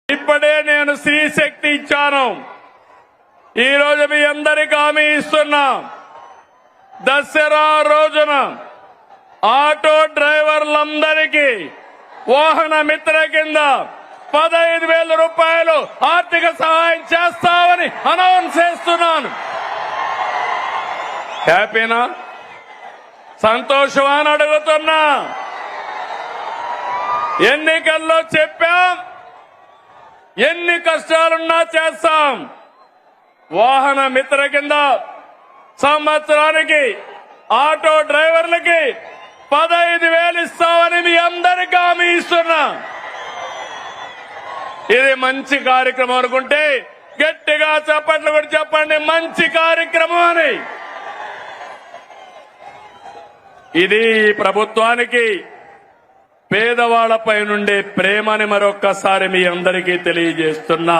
ఇప్పుడే నేను స్త్రీ శక్తి ఇచ్చాను. ఈ రోజు మీ అందరికీ హామీ ఇస్తున్నా, దసరా రోజున ఆటో డ్రైవర్లందరికీ వాహన మిత్ర కింద 15,000 రూపాయలు ఆర్థిక సహాయం చేస్తామని అనౌన్స్ చేస్తున్నాను. హ్యాపీనా? సంతోషమా అని అడుగుతున్నా. ఎన్నికల్లో చెప్పాం, ఎన్ని కష్టాలున్నా చేస్తాం. వాహన మిత్ర కింద సంవత్సరానికి ఆటో డ్రైవర్లకి 15,000 ఇస్తామని మీ అందరికీ హామీ ఇస్తున్నా. ఇది మంచి కార్యక్రమం అనుకుంటే గట్టిగా చప్పట్లు కూడా చెప్పండి, మంచి కార్యక్రమం అని. ఇది ప్రభుత్వానికి పేదవాళ్లపై నుండే ప్రేమని మరొక్కసారి మీ అందరికీ తెలియజేస్తున్నా.